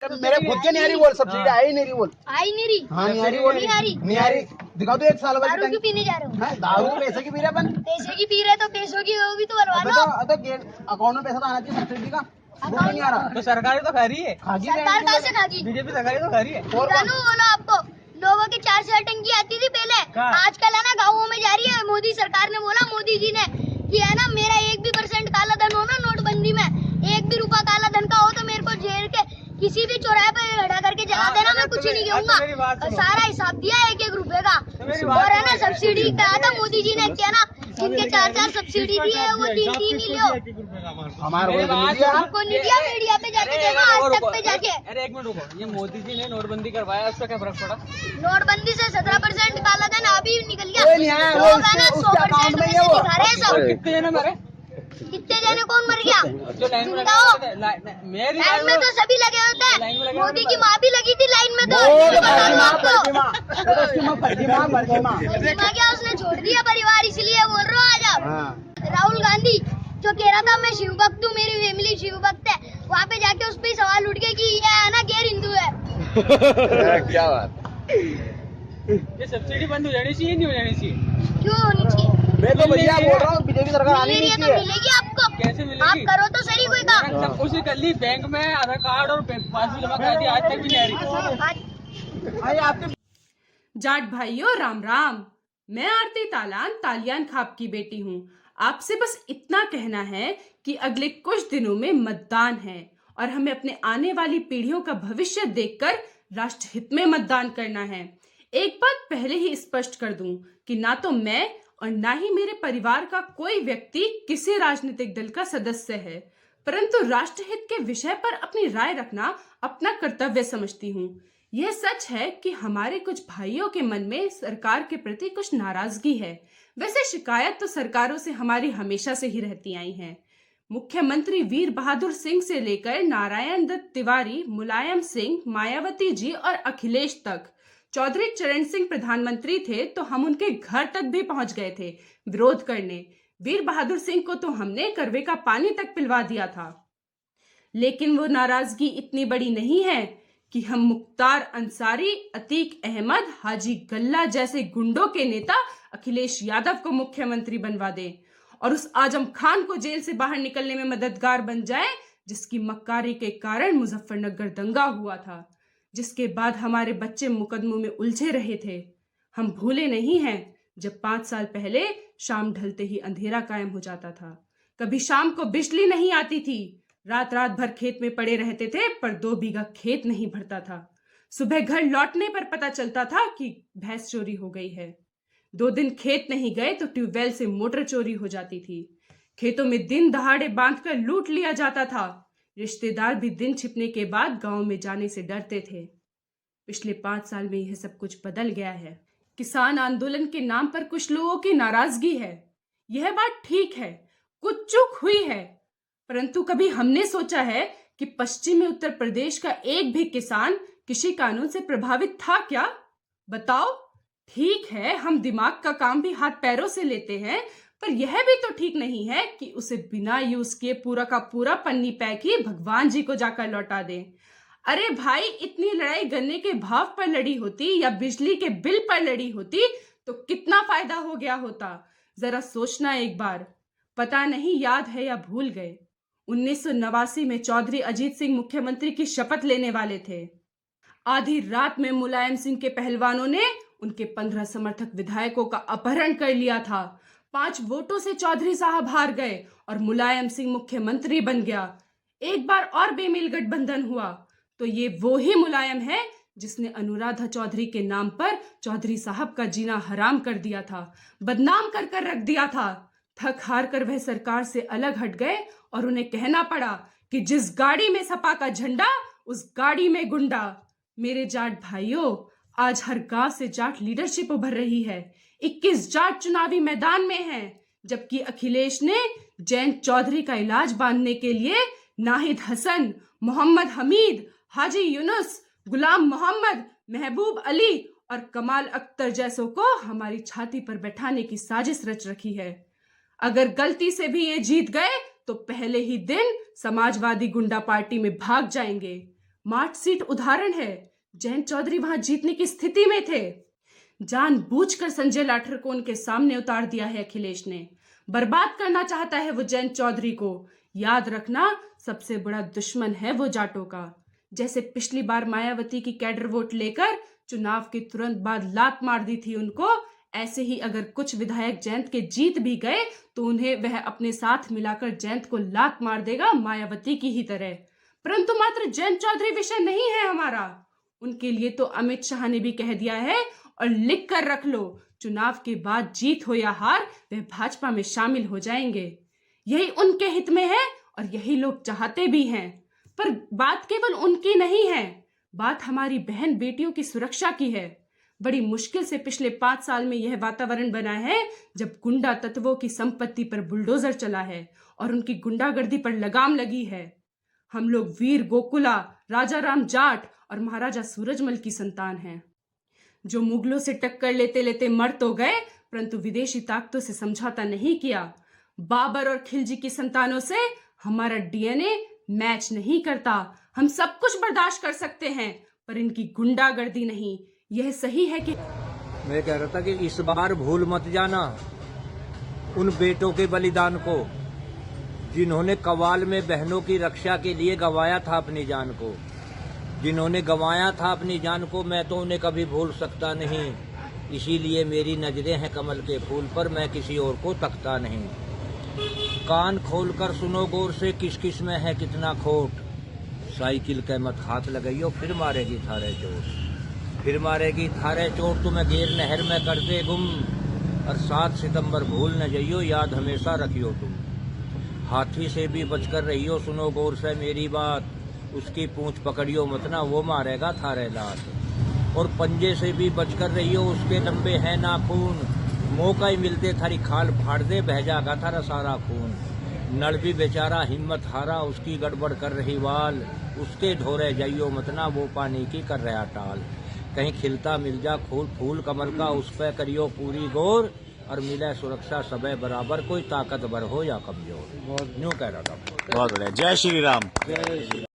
मेरे खुद के नहीं आ रही बोल, सब्सिडी आई नहीं रही बोल। आई नहीं रही। हाँ नहीं आ रही बोल, नहीं आ रही। दिखाओ तो 1 साल बाद दारू क्यों पीने जा रहे हो? दारू पैसे की पी रहे अपन। पैसे की पी रहे तो पैसों की होगी तो भरवा लो। तो अकाउंट में पैसा तो आना चाहिए सब्सिडी का, वो भी नहीं आ रहा। तो सरकार तो खा रही है, सरकार कहाँ से खागी? बीजेपी सरकार तो खा रही है। जानू बोलो आपको, लोगों की 4 टंकी आती थी पहले, आजकल है ना गाँवों में जा रही है। मोदी सरकार ने बोला, मोदी जी ने, कि है ना मेरा 1% काला धन हो ना नोटबंदी में, 1 रुपया काला धन का हो तो मेरे को जेल के किसी भी चौराहे पे खड़ा करके जला देना, मैं कुछ नहीं कहूँगा। सारा हिसाब दिया 1 रुपए का। और है ना सब्सिडी कहा था मोदी जी ने, क्या ना जिनके 4 सब्सिडी दी है वो 3 ही लो। आपको नहीं दिया, मीडिया पे जाके देखो, आज तक पे जाके। अरे 1 मिनट रुको, ये मोदी जी ने नोटबंदी करवाया, उसका क्या फर्क पड़ा? नोटबंदी से 17% काला धन अभी निकल गया। लोग है ना 100% में से दिखा रहे हैं सब। कितने जने मरे? कितने जने कौन मर गया? जो लाइन में मेरी लाइन में तो सभी लगे होते हैं। मोदी की माँ भी लगी थी लाइन में तो। प्रतिमा क्या उसने छोड़ दिया परिवार, इसलिए बोल रहा हूँ आज आप। राहुल गांधी जो कह रहा था मैं शिव भक्त हूँ, मेरी फैमिली शिव भक्त है, वहाँ पे जाके उस पर सवाल उठ गए कि ये है ना गैर हिंदू है। क्या बात, ये सब्सिडी बंद हो जानी चाहिए, नहीं हो जानी चाहिए? क्यों होनी चाहिए? मैं तो भैया बोल रहा हूँ बीजेपी सरकार आनी नहीं तो चाहिए। मिलेगी आपको, कैसे मिलेगी? आप करो तो सही कोई काम। सब कुछ कर ली, बैंक में आधार कार्ड और पासबुक जमा कर दी, आज तक भी नहीं आ रही। जाट भाइयों राम राम। मैं आरती तालान तालियान खाप की बेटी हूँ। आपसे बस इतना कहना है कि अगले कुछ दिनों में मतदान है और हमें अपने आने वाली पीढ़ियों का भविष्य देखकर राष्ट्र हित में मतदान करना है। एक बात पहले ही स्पष्ट कर दूं कि ना तो मैं और ना ही मेरे परिवार का कोई व्यक्ति किसी राजनीतिक दल का सदस्य है, परंतु राष्ट्रहित के विषय पर अपनी राय रखना अपना कर्तव्य समझती हूँ। यह सच है कि हमारे कुछ भाइयों के मन में सरकार के प्रति कुछ नाराजगी है। वैसे शिकायत तो सरकारों से हमारी हमेशा से ही रहती आई है। मुख्यमंत्री वीर बहादुर सिंह से लेकर नारायण दत्त तिवारी, मुलायम सिंह, मायावती जी और अखिलेश तक, चौधरी चरण सिंह प्रधानमंत्री थे तो हम उनके घर तक भी पहुंच गए थे विरोध करने। वीर बहादुर सिंह को तो हमने करवे का पानी तक पिलवा दिया था। लेकिन वो नाराजगी इतनी बड़ी नहीं है कि हम मुख्तार अंसारी, अतीक अहमद, हाजी गल्ला जैसे गुंडों के नेता अखिलेश यादव को मुख्यमंत्री बनवा दें और उस आजम खान को जेल से बाहर निकलने में मददगार बन जाए, जिसकी मक्कारी के कारण मुजफ्फरनगर दंगा हुआ था, जिसके बाद हमारे बच्चे मुकदमों में उलझे रहे थे। हम भूले नहीं हैं जब 5 साल पहले शाम ढलते ही अंधेरा कायम हो जाता था। कभी शाम को बिजली नहीं आती थी, रात रात भर खेत में पड़े रहते थे पर 2 बीघा खेत नहीं भरता था। सुबह घर लौटने पर पता चलता था कि भैंस चोरी हो गई है। 2 दिन खेत नहीं गए तो ट्यूबवेल से मोटर चोरी हो जाती थी। खेतों में दिन दहाड़े बांधकर लूट लिया जाता था। रिश्तेदार भी दिन छिपने के बाद गांव में जाने से डरते थे। पिछले 5 साल में यह सब कुछ बदल गया है। किसान आंदोलन के नाम पर कुछ लोगों की नाराजगी है, यह बात ठीक है, कुछ चूक हुई है, परंतु कभी हमने सोचा है कि पश्चिमी उत्तर प्रदेश का एक भी किसान किसी कानून से प्रभावित था क्या? बताओ। ठीक है, हम दिमाग का काम भी हाथ पैरों से लेते हैं, पर यह भी तो ठीक नहीं है कि उसे बिना यूज किए पूरा का पूरा पन्नी पैक ही भगवान जी को जाकर लौटा दें। अरे भाई, इतनी लड़ाई गन्ने के भाव पर लड़ी होती या बिजली के बिल पर लड़ी होती तो कितना फायदा हो गया होता। जरा सोचना एक बार। पता नहीं याद है या भूल गए, 1989 में चौधरी अजीत सिंह मुख्यमंत्री की शपथ लेने वाले थे। आधी रात में मुलायम सिंह के पहलवानों ने उनके 15 समर्थक विधायकों का अपहरण कर लिया था। 5 वोटों से चौधरी साहब हार गए और मुलायम सिंह मुख्यमंत्री बन गया। एक बार और बेमेल गठबंधन हुआ तो ये वो ही मुलायम है जिसने अनुराधा चौधरी के नाम पर चौधरी साहब का जीना हराम कर दिया था, बदनाम कर कर रख दिया था। थक हार कर वह सरकार से अलग हट गए और उन्हें कहना पड़ा कि जिस गाड़ी में सपा का झंडा उस गाड़ी में गुंडा। मेरे जाट भाइयों, आज हर गांव से जाट लीडरशिप उभर रही है। 21 जाट चुनावी मैदान में हैं, जबकि अखिलेश ने जयंत चौधरी का इलाज बांधने के लिए नाहिद हसन, मोहम्मद हमीद, हाजी यूनुस, गुलाम मोहम्मद, महबूब अली और कमाल अख्तर जैसों को हमारी छाती पर बैठाने की साजिश रच रखी है। अगर गलती से भी ये जीत गए तो पहले ही दिन समाजवादी गुंडा पार्टी में भाग जाएंगे। मार्कशीट उदाहरण है। जयंत चौधरी वहां जीतने की स्थिति में थे। जानबूझकर संजय लाठर को उनके सामने उतार दिया है अखिलेश ने। बर्बाद करना चाहता है वो जयंत चौधरी को। याद रखना, सबसे बड़ा दुश्मन है वो जाटों का। जैसे पिछली बार मायावती की कैडर वोट लेकर चुनाव के तुरंत बाद लात मार दी थी उनको, ऐसे ही अगर कुछ विधायक जयंत के जीत भी गए तो उन्हें वह अपने साथ मिलाकर जयंत को लात मार देगा, मायावती की ही तरह। परंतु मात्र जयंत चौधरी विषय नहीं है हमारा। उनके लिए तो अमित शाह ने भी कह दिया है, और लिख कर रख लो, चुनाव के बाद जीत हो या हार, वे भाजपा में शामिल हो जाएंगे। यही उनके हित में है और यही लोग चाहते भी हैं। पर बात केवल उनकी नहीं है, बात हमारी बहन बेटियों की सुरक्षा की है। बड़ी मुश्किल से पिछले 5 साल में यह वातावरण बना है जब गुंडा तत्वों की संपत्ति पर बुलडोजर चला है और उनकी गुंडागर्दी पर लगाम लगी है। हम लोग वीर गोकुला, राजा राम जाट और महाराजा सूरजमल की संतान हैं, जो मुगलों से टक्कर लेते लेते मर तो गए, परंतु विदेशी ताकतों से समझौता नहीं किया। बाबर और खिलजी की संतानों से हमारा डीएनए मैच नहीं करता। हम सब कुछ बर्दाश्त कर सकते हैं, पर इनकी गुंडागर्दी नहीं। यह सही है कि मैं कह रहा था कि इस बार भूल मत जाना उन बेटों के बलिदान को, जिन्होंने कवाल में बहनों की रक्षा के लिए गंवाया था अपनी जान को। जिन्होंने गंवाया था अपनी जान को, मैं तो उन्हें कभी भूल सकता नहीं। इसीलिए मेरी नजरें हैं कमल के फूल पर, मैं किसी और को तकता नहीं। कान खोलकर सुनो गौर से, किस किस में है कितना खोट। साइकिल के मत हाथ लगाइयो, फिर मारेगी थारे चोट। फिर मारेगी थारे चोट, तुम्हें गेर नहर में कर दे गुम। और 7 सितंबर भूल न जाइयो, याद हमेशा रखियो तुम। हाथी से भी बचकर रहियो, सुनो गौर से मेरी बात। उसकी पूंछ पकड़ियो मत ना, वो मारेगा थारे लात। और पंजे से भी बचकर रहियो, उसके लंबे हैं नाखून। मौका ही मिलते थारी खाल फाड़ दे, बह जाएगा थारा सारा खून। नल भी बेचारा हिम्मत हारा, उसकी गड़बड़ कर रही वाल। उसके ढोरे जाइयो मत ना, वो पानी की कर रहा टाल। कहीं खिलता मिल जा फूल कमल का, उस पे करियो पूरी गौर। और मिले सुरक्षा सबे बराबर, कोई ताकतवर हो या कमजोर। यूं कह रहा था। बहुत बढ़िया। जय श्री राम।